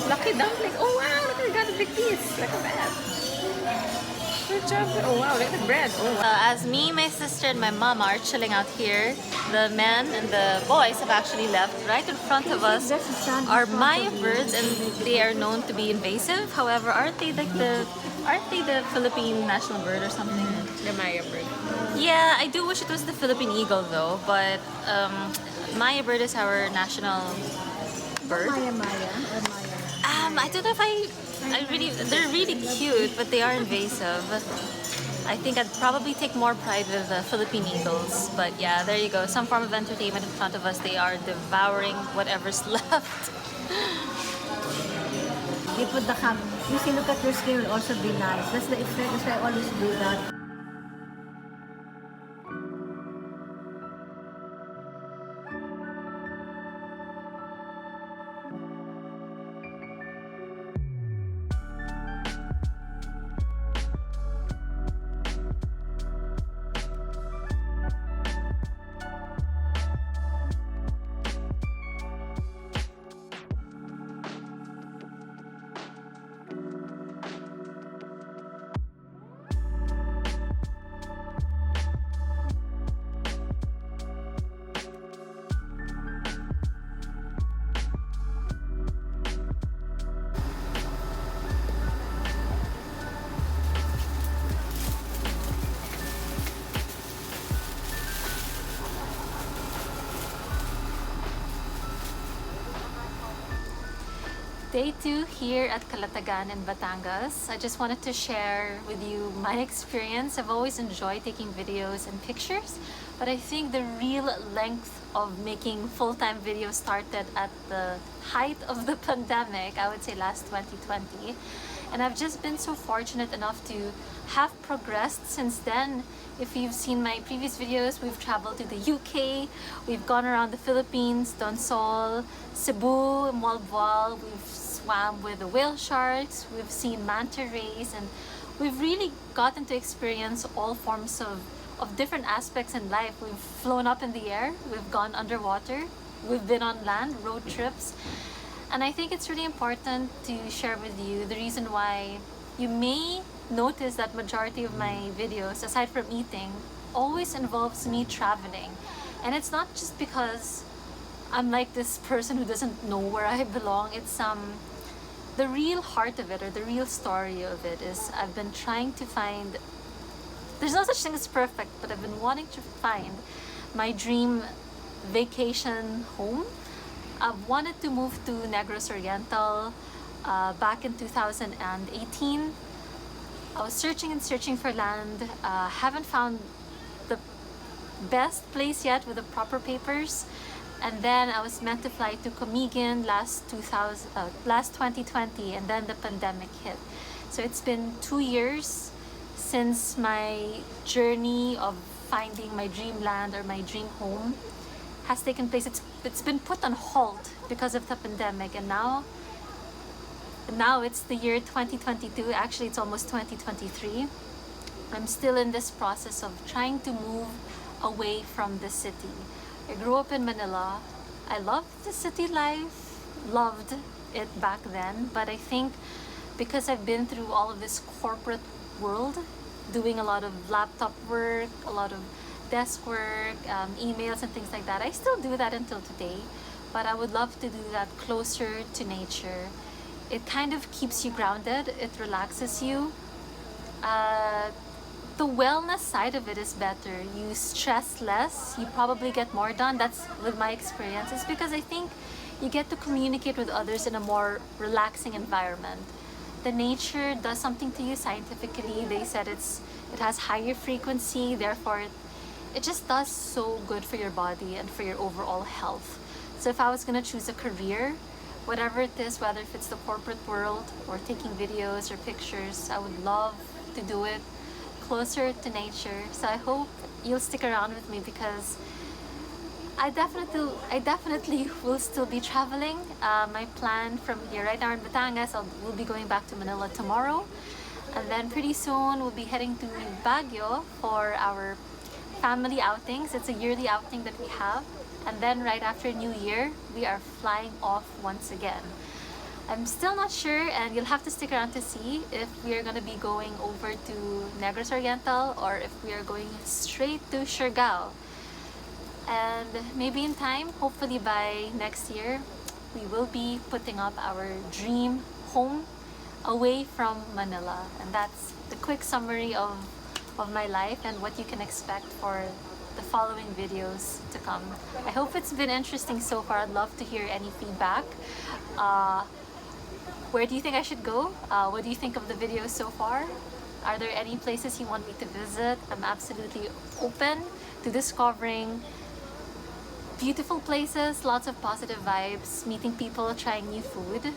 Lucky dumpling. Oh wow, look at got a big piece. Look at that. Good job. Oh wow, look at the bread. Oh wow. As me, my sister, and my mom are chilling out here, the men and the boys have actually left. Right in front of us are Maya birds, and they are known to be invasive. However, aren't they the Philippine national bird or something? The Maya bird. Yeah, I do wish it was the Philippine eagle though, but Maya bird is our national bird. Maya Maya or Maya? I don't know if they're really cute, but they are invasive. I think I'd probably take more pride with the Philippine eagles. But yeah, there you go. Some form of entertainment in front of us. They are devouring whatever's left. You put the cam. You see, look at your skin will also be nice. That's the effect. That's why I always do that. Day 2 here at Calatagan in Batangas. I just wanted to share with you my experience. I've always enjoyed taking videos and pictures, but I think the real length of making full-time videos started at the height of the pandemic, I would say last 2020. And I've just been so fortunate enough to have progressed since then. If you've seen my previous videos, we've traveled to the UK, we've gone around the Philippines, done Seoul, Cebu, Malboal, we've swam with the whale sharks, we've seen manta rays, and we've really gotten to experience all forms of different aspects in life. We've flown up in the air, we've gone underwater, we've been on land, road trips. And I think it's really important to share with you the reason why you may notice that majority of my videos, aside from eating, always involves me traveling. And it's not just because I'm like this person who doesn't know where I belong. It's the real heart of it, or the real story of it, is I've been trying to find, there's no such thing as perfect, but I've been wanting to find my dream vacation home. I've wanted to move to Negros Oriental back in 2018. I was searching and searching for land, haven't found the best place yet with the proper papers. And then I was meant to fly to Comigan last 2020, and then the pandemic hit. So it's been 2 years since my journey of finding my dream land or my dream home has taken place. It's been put on hold because of the pandemic, and now it's the year 2022. Actually, it's almost 2023. I'm still in this process of trying to move away from the city. I grew up in Manila. I loved the city life, loved it back then, but I think because I've been through all of this corporate world, doing a lot of laptop work, a lot of desk work, emails and things like that. I still do that until today, but I would love to do that closer to nature. It kind of keeps you grounded, it relaxes you. The wellness side of it is better. You stress less, you probably get more done. That's with my experience. It's because I think you get to communicate with others in a more relaxing environment. The nature does something to you scientifically. They said it has higher frequency, therefore it just does so good for your body and for your overall health. So if I was gonna choose a career, whatever it is, whether if it's the corporate world or taking videos or pictures, I would love to do it closer to nature. So I hope you'll stick around with me, because I definitely will still be traveling. My plan from here, right now in Batangas, we'll be going back to Manila tomorrow, and then pretty soon we'll be heading to Baguio for our family outings. It's a yearly outing that we have, and then right after New Year we are flying off once again. I'm still not sure, and you'll have to stick around to see if we are going to be going over to Negros Oriental or if we are going straight to Siargao. And maybe in time, hopefully by next year, we will be putting up our dream home away from Manila. And that's the quick summary of my life and what you can expect for the following videos to come. I hope it's been interesting so far. I'd love to hear any feedback. Where do you think I should go? What do you think of the videos so far? Are there any places you want me to visit? I'm absolutely open to discovering beautiful places, lots of positive vibes, meeting people, trying new food.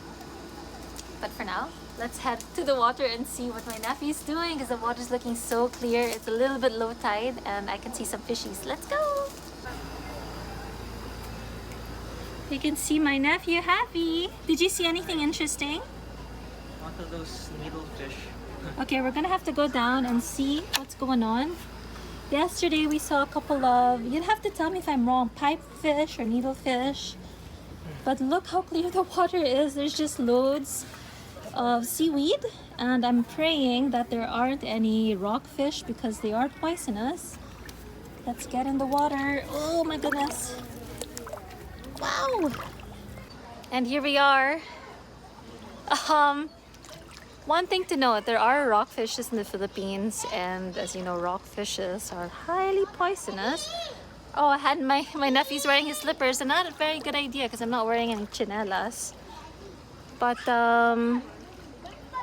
But for now, let's head to the water and see what my nephew's doing, because the water's looking so clear. It's a little bit low tide and I can see some fishies. Let's go! You can see my nephew happy. Did you see anything interesting? One of those needlefish. Okay, we're gonna have to go down and see what's going on. Yesterday we saw a couple of, you'd have to tell me if I'm wrong, pipefish or needlefish. But look how clear the water is. There's just loads of seaweed, and I'm praying that there aren't any rockfish because they are poisonous. Let's get in the water. Oh my goodness. Wow. And here we are. One thing to note, there are rockfishes in the Philippines, and as you know, rockfishes are highly poisonous. Oh, I had my nephew's wearing his slippers, and not a very good idea because I'm not wearing any chinelas. But oh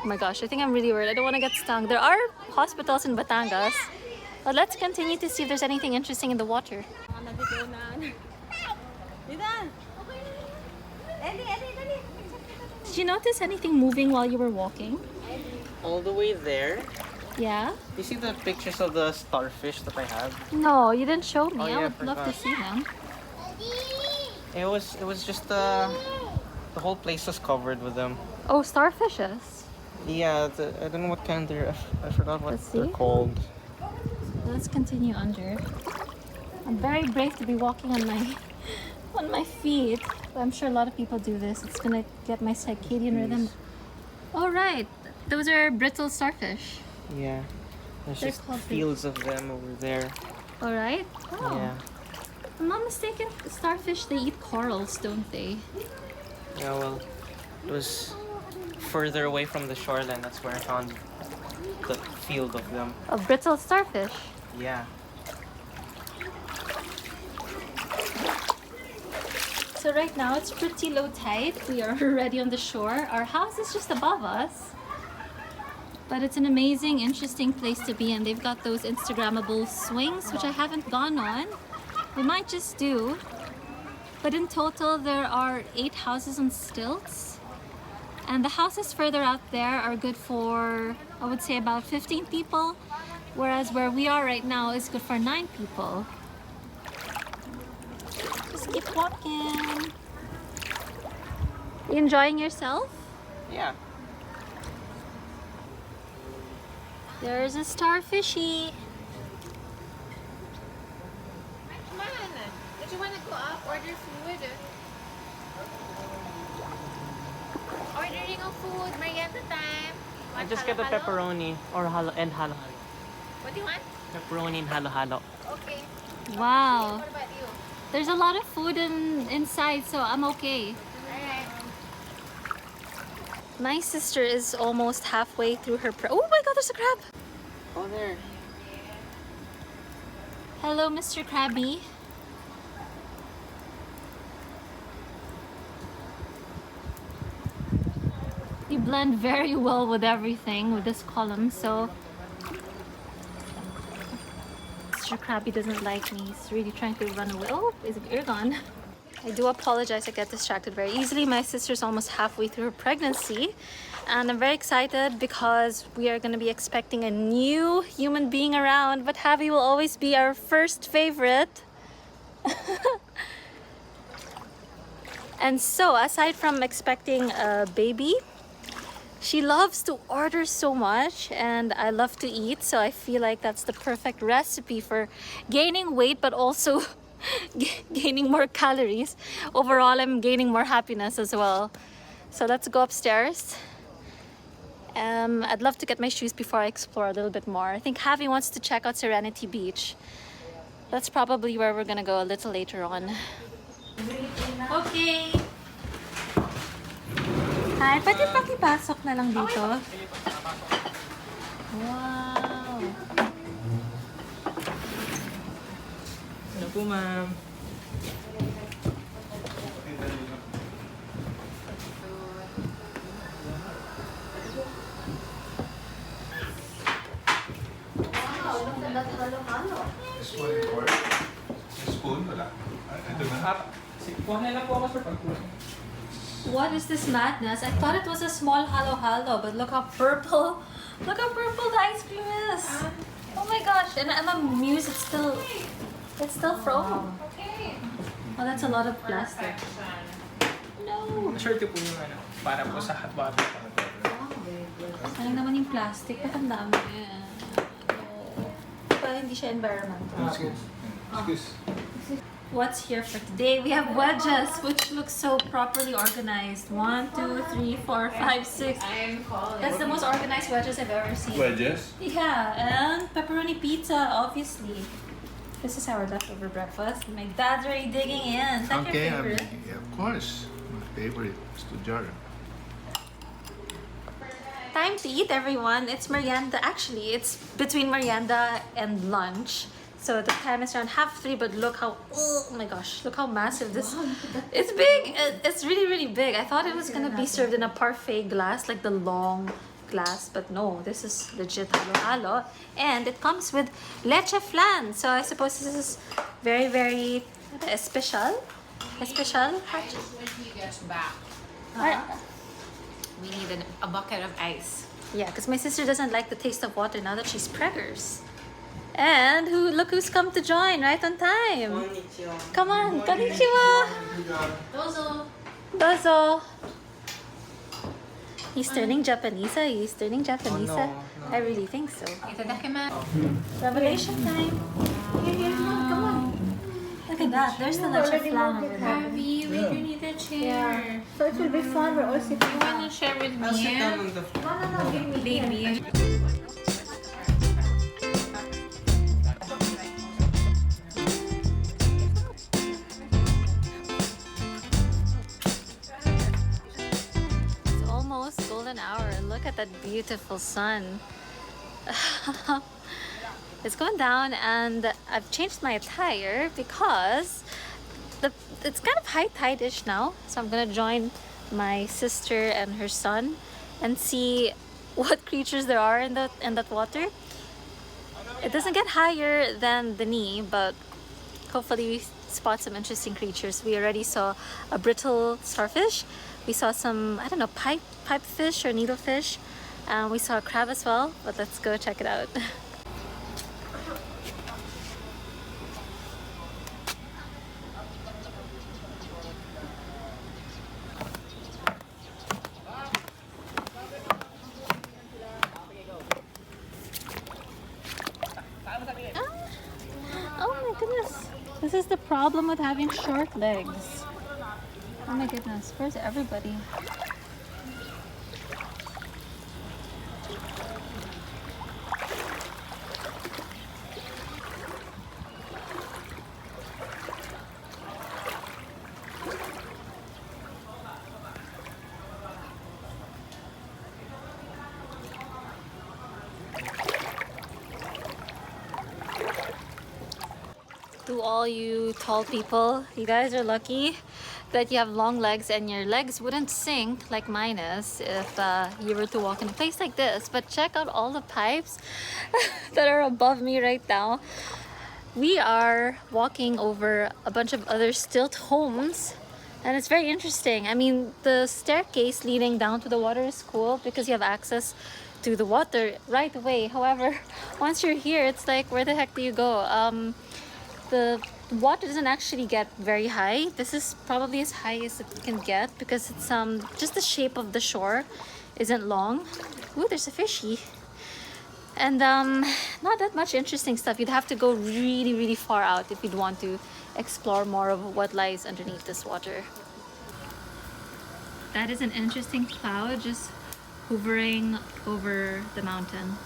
my gosh, I think I'm really worried. I don't want to get stung. There are hospitals in Batangas, but let's continue to see if there's anything interesting in the water. Did you notice anything moving while you were walking? All the way there. Yeah? You see the pictures of the starfish that I have? No, you didn't show me. Oh, yeah, I I would love to forgot. see them. It was just the whole place was covered with them. Oh, starfishes. Yeah, I don't know what kind they're. I forgot what Let's they're see. called. Let's continue under. I'm very brave to be walking on my feet. I'm sure a lot of people do this. It's gonna get my circadian rhythm. All right, those are brittle starfish. Yeah, there's They're just called fields of them over there. All right. Oh. Yeah. If I'm not mistaken, starfish, they eat corals, don't they? Yeah, well, it was further away from the shoreline. That's where I found the field of them. A brittle starfish. Yeah. So right now it's pretty low tide. We are already on the shore. Our house is just above us. But it's an amazing, interesting place to be, and they've got those Instagrammable swings, which I haven't gone on. We might just do. But in total, there are 8 houses on stilts. And the houses further out there are good for, I would say, about 15 people. Whereas where we are right now is good for 9 people. Just keep walking. You enjoying yourself? Yeah. There's a starfishy. Come on. Did you want to go up, order food? Ordering of food, merienda time. I Want just get the halo-halo? pepperoni or halo and halo. What do you want? Pepperoni and halo. Okay. Wow. What about you? There's a lot of food inside, so I'm okay. Alright. My sister is almost halfway through her oh my god, there's a crab! Oh, there. Hello, Mr. Krabby. You blend very well with everything with this column, so Mr. Krabby doesn't like me. He's really trying to run away. Oh, you're gone. I do apologize, I get distracted very easily. My sister's almost halfway through her pregnancy, and I'm very excited because we are going to be expecting a new human being around, but Javi will always be our first favorite. And so, aside from expecting a baby, she loves to order so much, and I love to eat, so I feel like that's the perfect recipe for gaining weight, but also gaining more calories. Overall, I'm gaining more happiness as well. So let's go upstairs. I'd love to get my shoes before I explore a little bit more. I think Javi wants to check out Serenity Beach. That's probably where we're gonna go a little later on. Okay. Hi, pwede pakipasok na lang dito. Wow. Ano po, ma'am? Spoon or spoon wala. Ito na. Kuha na lang po ako, sir. What is this madness? I thought it was a small halo-halo, but look how purple. Look how purple the ice cream is. Oh my gosh. And I'm amused it's still frozen. Oh, that's a lot of plastic. No. Sure po yung ano, para po sa hot water. Sayang naman yung plastic. Ba't ang dami? Para hindi siya environmental. Excuse. What's here for today? We have wedges, which look so properly organized. 1, 2, 3, 4, 5, 6. That's the most organized wedges I've ever seen. Wedges? Yeah, and pepperoni pizza, obviously. This is our leftover breakfast. My dad's already digging in. Is that your favorite? Yeah, of course. My favorite is to jar. Time to eat, everyone. It's merienda. Actually, it's between merienda and lunch. So the time is around 3:30, but look how, oh my gosh, look how massive this, it's big, it's really, really big. I thought it was gonna be served in a parfait glass, like the long glass, but no, this is legit halo-halo. And it comes with leche flan. So I suppose this is very, very special. Special. When he gets back, we need a bucket of ice. Yeah, because my sister doesn't like the taste of water now that she's preggers. And look who's come to join right on time. Come on, konnichiwa. Dozo. Dozo. He's turning Japanese. He's turning Japanese. no. I really think so. Itadakimasu. Revelation time. Come on. Look at that. There's the leche flan over there. Abby, we do need a chair. So it will be fun. We're all sitting You wanna share with I'll sit down me? on the floor. No, give me Baby. It's almost golden hour. Look at that beautiful sun. It's going down, and I've changed my attire because it's kind of high tide-ish now. So I'm gonna join my sister and her son and see what creatures there are in that water. It doesn't get higher than the knee, but hopefully we spot some interesting creatures. We already saw a brittle starfish. We saw some, I don't know, pipefish or needlefish. We saw a crab as well, but let's go check it out. Oh my goodness. This is the problem with having short legs. Oh my goodness. Where's everybody? To all you tall people, you guys are lucky that you have long legs and your legs wouldn't sink like mine is if you were to walk in a place like this. But check out all the pipes that are above me right now. We are walking over a bunch of other stilt homes, and it's very interesting. I mean, the staircase leading down to the water is cool because you have access to the water right away. However, once you're here, it's like, where the heck do you go? The water doesn't actually get very high. This is probably as high as it can get because it's just the shape of the shore isn't long. Ooh, there's a fishy. And not that much interesting stuff. You'd have to go really, really far out if you'd want to explore more of what lies underneath this water. That is an interesting cloud just hovering over the mountain.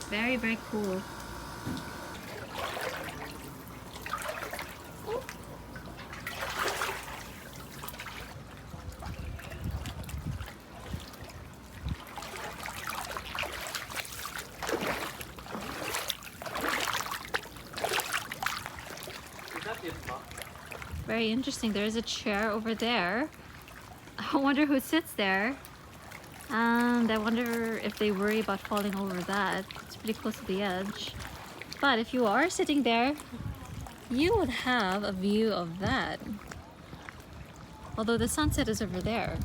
Very, very cool. Very interesting. There's a chair over there. I wonder who sits there. And I wonder if they worry about falling over that. It's pretty close to the edge. But if you are sitting there, you would have a view of that. Although the sunset is over there.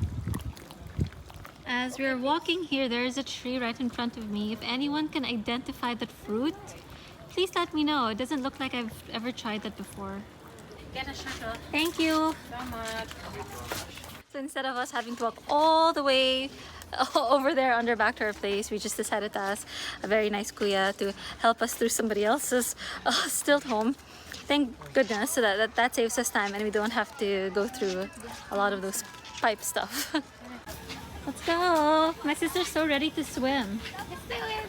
As we're walking here, there is a tree right in front of me. If anyone can identify that fruit, please let me know. It doesn't look like I've ever tried that before. Get a shuttle. Thank you. So much. So instead of us having to walk all the way over there under back to our place, we just decided to ask a very nice kuya to help us through somebody else's stilt home. Thank goodness, so that saves us time and we don't have to go through a lot of those pipe stuff. Let's go! My sister's so ready to swim. Let's do it.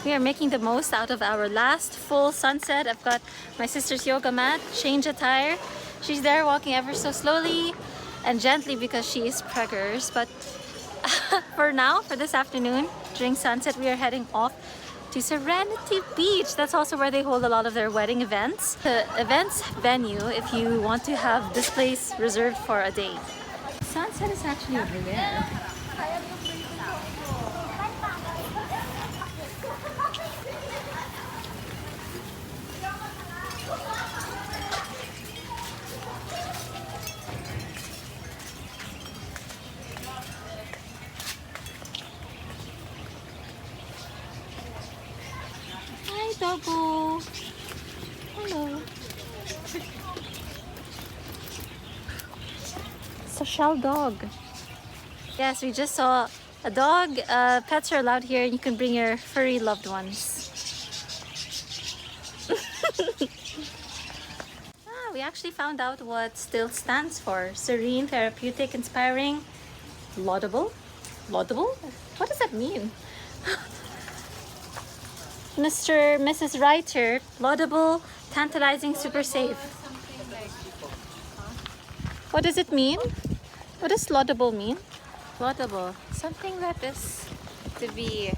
We are making the most out of our last full sunset. I've got my sister's yoga mat, change attire. She's there walking ever so slowly and gently because she is preggers. But for now, for this afternoon, during sunset, we are heading off to Serenity Beach. That's also where they hold a lot of their wedding events. The events venue if you want to have this place reserved for a day. Sunset is actually over there. Hi, Doggo. Hello. Social dog. Yes, we just saw a dog. Pets are allowed here and you can bring your furry loved ones. We actually found out what Stilts stands for. Serene, therapeutic, inspiring, laudable. Laudable? What does that mean? Mrs. Writer, laudable, tantalizing, super safe. What does it mean? What does laudable mean? Laudable. Something that is to be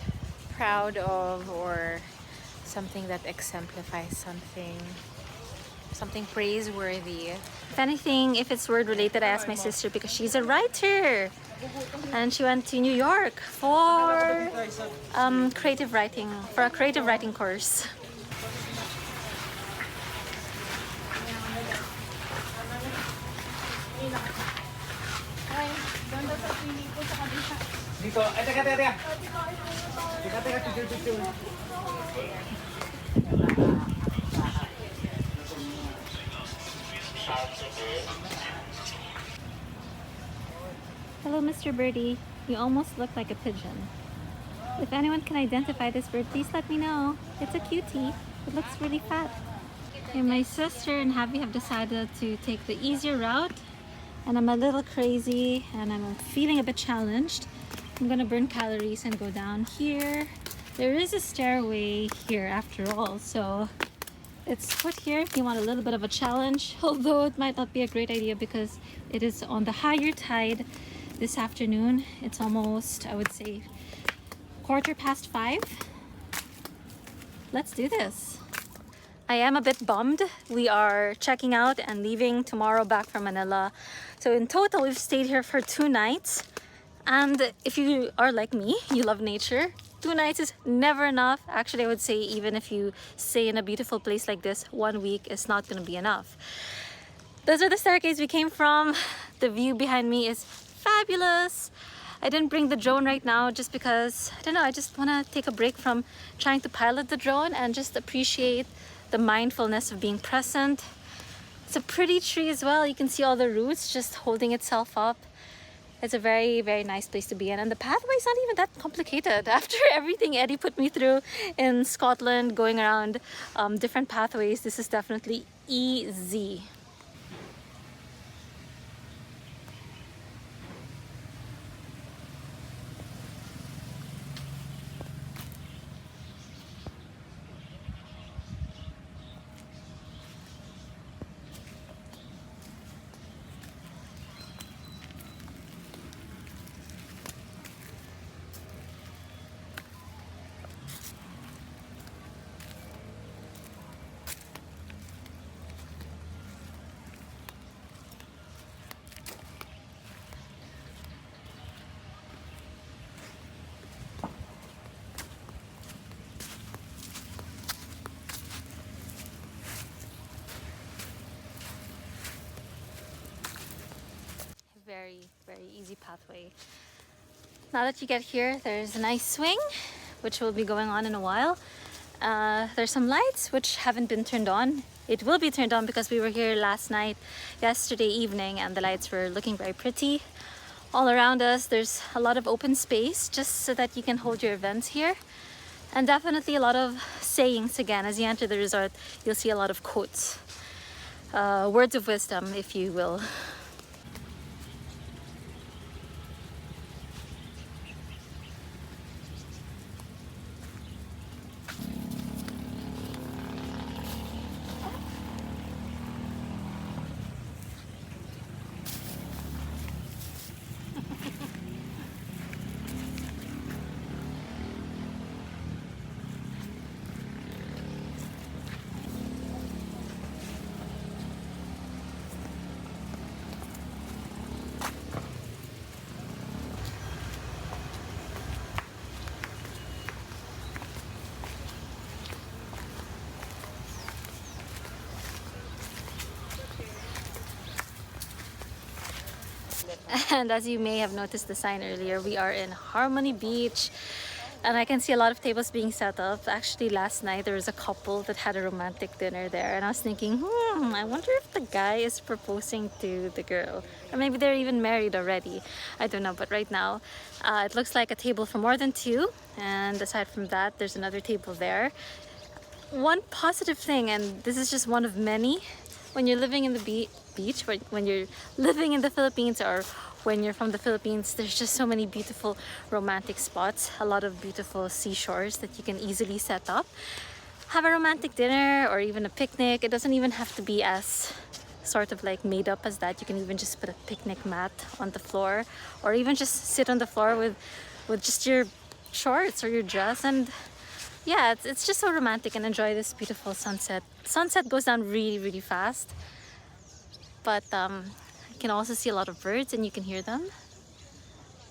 proud of, or something that exemplifies something praiseworthy. If anything, if it's word related, I asked my sister because she's a writer. And she went to New York for creative writing, for a creative writing course. Dito, ay, teka. Teka, picture. Hello, Mr. Birdie. You almost look like a pigeon. If anyone can identify this bird, please let me know. It's a cutie. It looks really fat. And my sister and Javi have decided to take the easier route. And I'm a little crazy and I'm feeling a bit challenged. I'm gonna burn calories and go down here. There is a stairway here after all, so it's put here if you want a little bit of a challenge, although it might not be a great idea because it is on the higher tide this afternoon. It's almost, I would say, 5:15. Let's do this. I am a bit bummed. We are checking out and leaving tomorrow back from Manila. So in total, we've stayed here for 2 nights. And if you are like me, you love nature, 2 nights is never enough. Actually, I would say even if you stay in a beautiful place like this, 1 week is not going to be enough. Those are the staircase we came from. The view behind me is fabulous. I didn't bring the drone right now just because, I don't know, I just want to take a break from trying to pilot the drone and just appreciate the mindfulness of being present. It's a pretty tree as well. You can see all the roots just holding itself up. It's a very, very nice place to be in. And the pathway's not even that complicated. After everything Eddie put me through in Scotland, going around different pathways, this is definitely easy. very, very easy pathway. Now that you get here, there's a nice swing, which will be going on in a while. There's some lights which haven't been turned on. It will be turned on because we were here yesterday evening, and the lights were looking very pretty. All around us, there's a lot of open space just so that you can hold your events here. And definitely a lot of sayings again. As you enter the resort, you'll see a lot of quotes. Words of wisdom, if you will. And as you may have noticed the sign earlier, we are in Harmony Beach, and I can see a lot of tables being set up. Actually, last night there was a couple that had a romantic dinner there, and I was thinking, I wonder if the guy is proposing to the girl, or maybe they're even married already. I don't know, but right now it looks like a table for more than two, and aside from that, there's another table there. One positive thing, and this is just one of many, when you're living in the beach, when you're living in the Philippines, or when you're from the Philippines, there's just so many beautiful romantic spots, a lot of beautiful seashores that you can easily set up, have a romantic dinner or even a picnic. It doesn't even have to be as sort of like made up as that. You can even just put a picnic mat on the floor, or even just sit on the floor with just your shorts or your dress, and yeah, it's just so romantic, and enjoy this beautiful sunset. Sunset goes down really, really fast, but you can also see a lot of birds and you can hear them.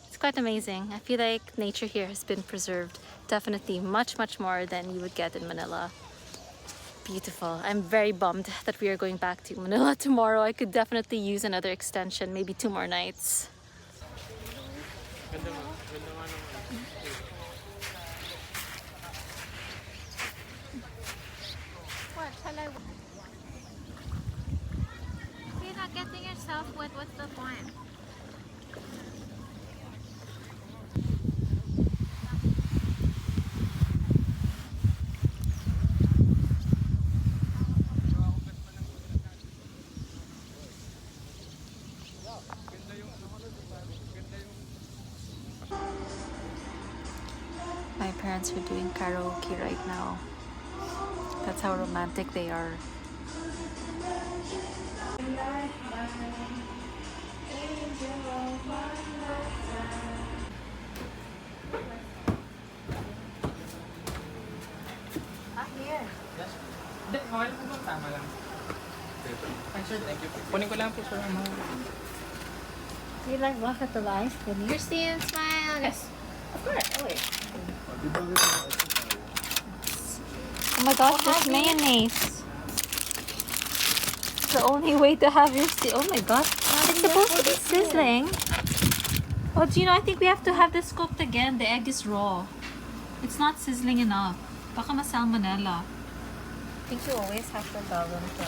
It's quite amazing. I feel like nature here has been preserved definitely much, much more than you would get in Manila. Beautiful. I'm very bummed that we are going back to Manila tomorrow. I could definitely use another extension, maybe 2 more nights. What? If you're not getting yourself wet, what's the point? My parents are doing karaoke right now. That's how romantic they are. Here. Yes. Hindi, okay lang po. Tama lang. Ay, sir, thank you. Kunin ko lang po, sir. You like water to ice cream? Christine, smile. Yes. Of course. Oh, wait. Oh my gosh, there's mayonnaise. It's the only way to have your oh my gosh. It's supposed to be sizzling. Oh, do you know, I think we have to have this cooked again. The egg is raw. It's not sizzling enough. Baka ma-salmonella. I think you always have to tell them to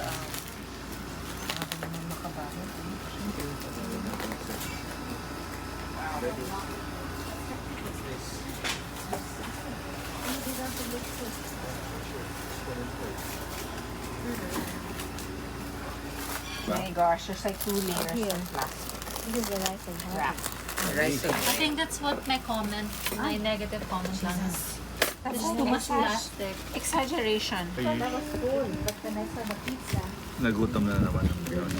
Oh my gosh, there's like 2 layers of plastic. This is the rice and Wrap. I think that's what my comment, my negative comment lang is. There's too much plastic. Exaggeration. That was cool, but when I saw the pizza, Nagutom na naman ang Beyond.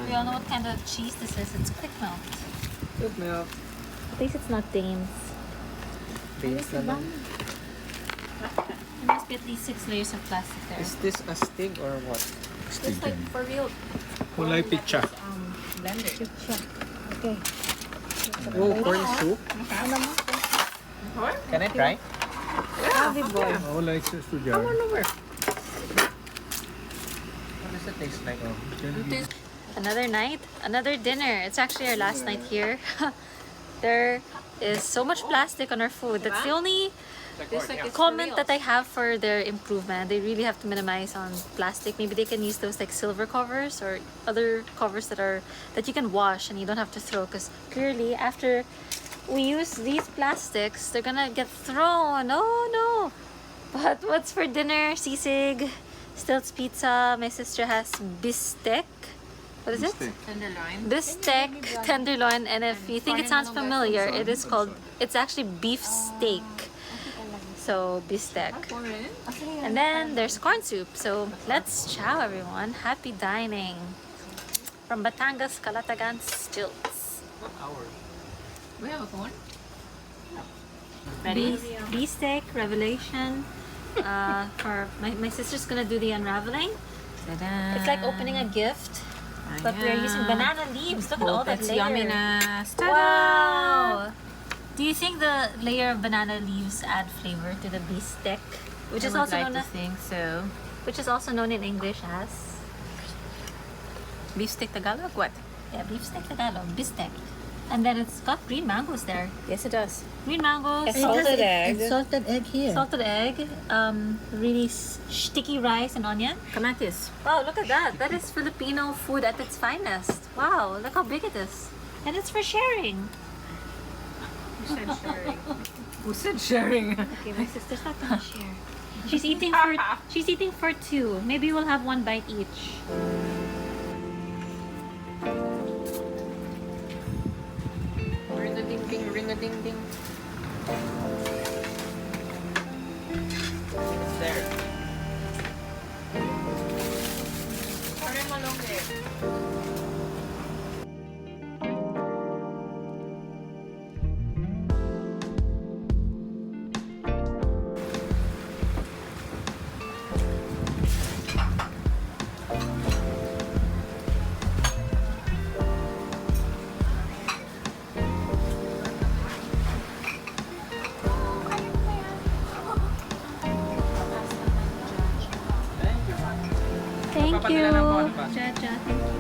We all know what kind of cheese this is. It's quick melt. Good milk. At least it's not Danes. Beans na lang. There must be at least 6 layers of plastic there. Is this a stig or what? just like for real. Kulay pitcha. Blender. Pizza. Okay. Oh, corn soup? Can I try? Heavy boy. Kulay sa studyar. What does it taste like? Another night, another dinner. It's actually our last night here. There is so much plastic on our food. That's the only comment that I have for their improvement. They really have to minimize on plastic. Maybe they can use those like silver covers or other covers that you can wash and you don't have to throw, because clearly after we use these plastics, they're gonna get thrown. Oh no! But what's for dinner? Sisig, Stilts pizza. My sister has bistec. What is it? Tenderloin. Bistec, tenderloin, and if you think it sounds familiar, it is called, it's actually beef steak. So, bistec. And then there's corn soup. So, let's chow everyone. Happy dining. From Batangas, Calatagan, Stilts. We have a phone. Bistec, revelation. For my sister's gonna do the unraveling. Ta-da. It's like opening a gift. But we're using banana leaves. Look at all that That's layer. yumminess. Ta-da! Wow! Do you think the layer of banana leaves add flavor to the bistec, which I is would also like known to as, think so. which is also known in English as Beef steak Tagalog? What? beefsteak Tagalog, bistec. And then it's got green mangoes there. Yes, it does. Green mangoes, It's salted egg. It's salted egg here. salted egg, really sticky rice and onion. Kamatis. Wow, look at that. That is Filipino food at its finest. Wow, look how big it is. And it's for sharing. Who said sharing? Who said sharing? Okay, my sister's not gonna share. She's eating for two. Maybe we'll have one bite each. Ring-a-ding-ding, ring-a-ding-ding. It's there. Parang malungkit. Thank you. Papadala ng phone pa. Jaja, thank you.